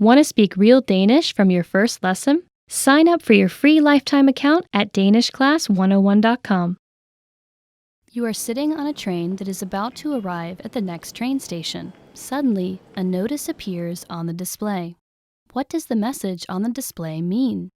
Want to speak real Danish from your first lesson? Sign up for your free lifetime account at danishclass101.com. You are sitting on a train that is about to arrive at the next train station. Suddenly, a notice appears on the display. What does the message on the display mean?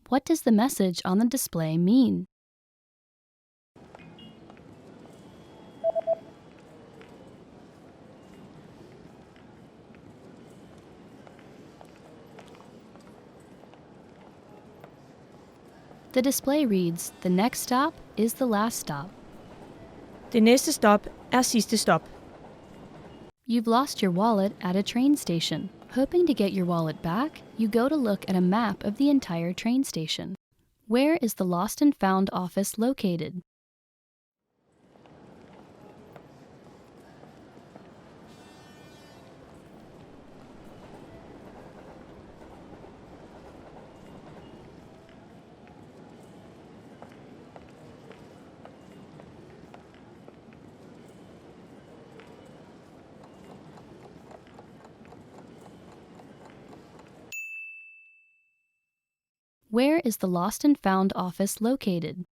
What does the message on the display mean? The display reads, "The next stop is the last stop." Det næste stop sidste stop. You've lost your wallet at a train station. Hoping to get your wallet back, you go to look at a map of the entire train station. Where is the Lost and Found office located? Where is the Lost and Found office located?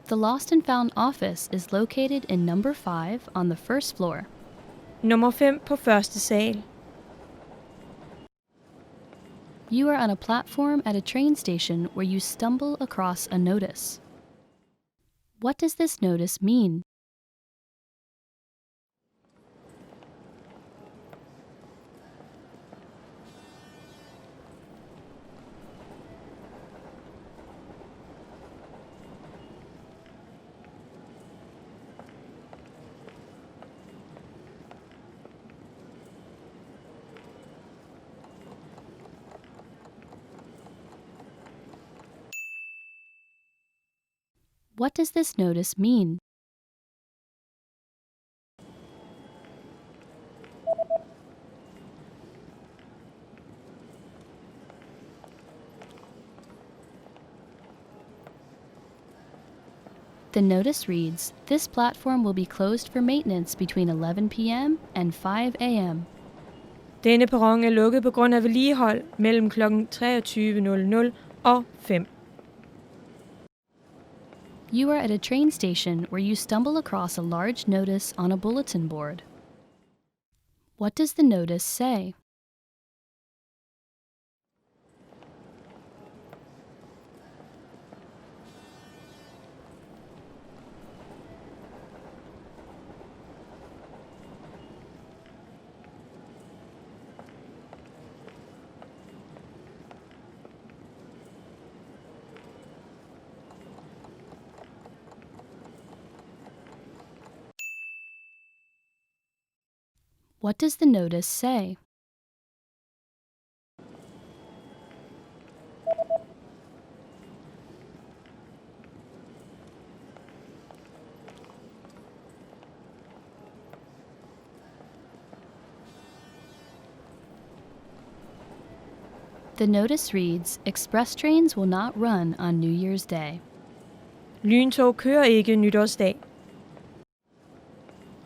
The Lost and Found office is located in number 5 on the first floor. Nummer 5 på første sal. You are on a platform at a train station where you stumble across a notice. What does this notice mean? What does this notice mean? The notice reads, "This platform will be closed for maintenance between 11 p.m. and 5 a.m. Denne perron er lukket på grund af vedligehold mellem kl. 23:00 og 5. You are at a train station where you stumble across a large notice on a bulletin board. What does the notice say? What does the notice say? The notice reads, "Express trains will not run on New Year's Day." Lyntog kører ikke nytårsdag.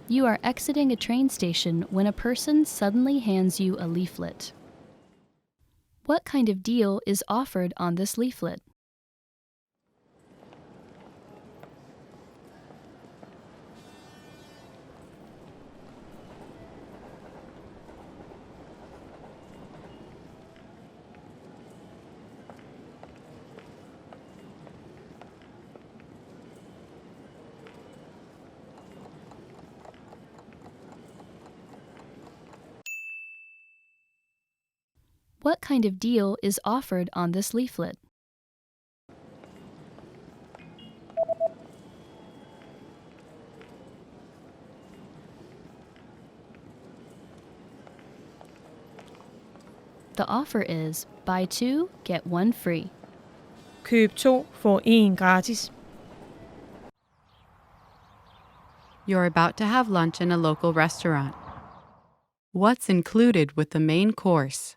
You are exiting a train station when a person suddenly hands you a leaflet. What kind of deal is offered on this leaflet? What kind of deal is offered on this leaflet? The offer is buy 2, get 1 free. Køb 2, få 1 gratis. You're about to have lunch in a local restaurant. What's included with the main course?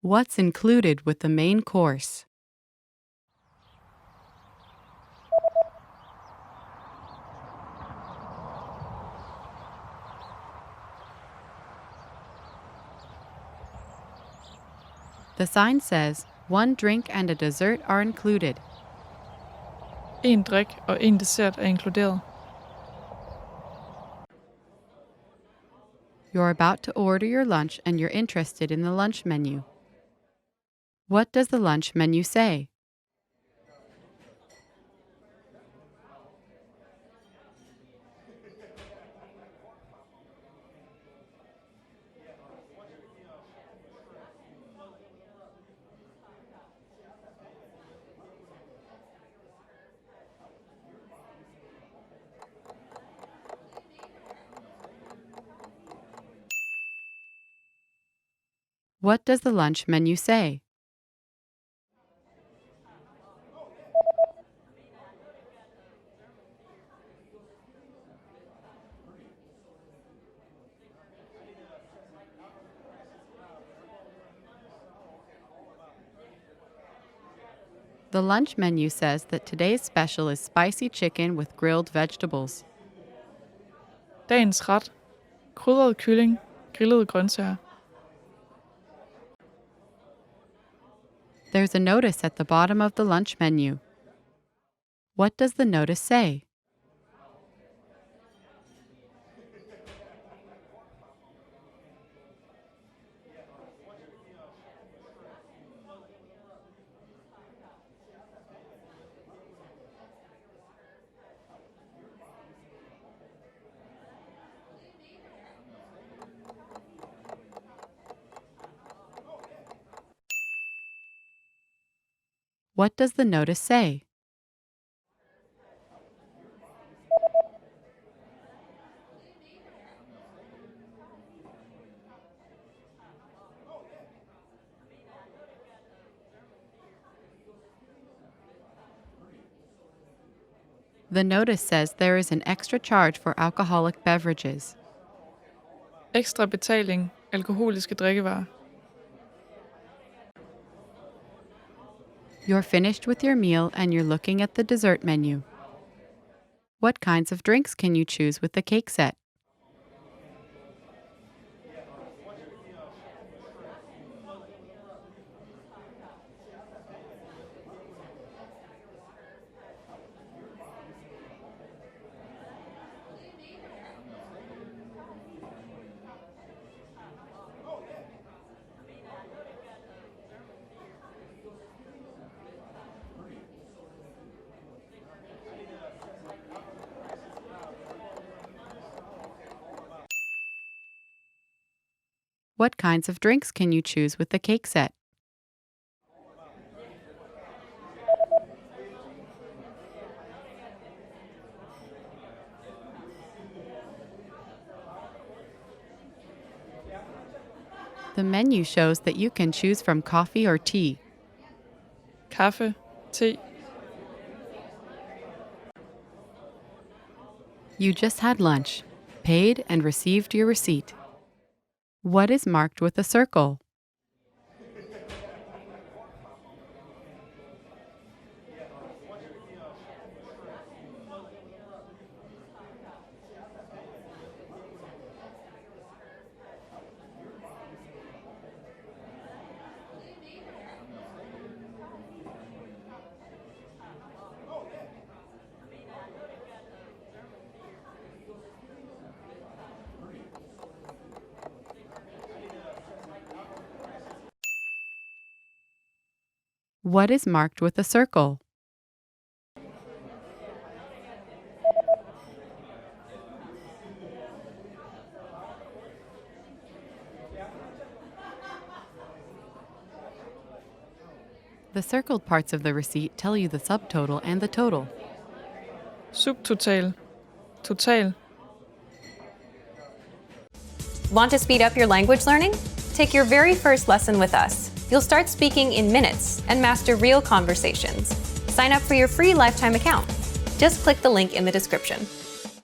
What's included with the main course? The sign says, 1 drink and a dessert are included. En drik og en dessert er inkluderet. You're about to order your lunch and you're interested in the lunch menu. What does the lunch menu say? What does the lunch menu say? The lunch menu says that today's special is spicy chicken with grilled vegetables. Dagens ret. Krydret kylling, grillede grøntsager. There's a notice at the bottom of the lunch menu. What does the notice say? What does the notice say? The notice says there is an extra charge for alcoholic beverages. Ekstra betaling, alkoholiske drikkevarer. You're finished with your meal and you're looking at the dessert menu. What kinds of drinks can you choose with the cake set? What kinds of drinks can you choose with the cake set? The menu shows that you can choose from coffee or tea. Kaffe, te. You just had lunch, paid and received your receipt. What is marked with a circle? What is marked with a circle? The circled parts of the receipt tell you the subtotal and the total. Subtotal. Total. Want to speed up your language learning? Take your very first lesson with us. You'll start speaking in minutes and master real conversations. Sign up for your free lifetime account. Just click the link in the description.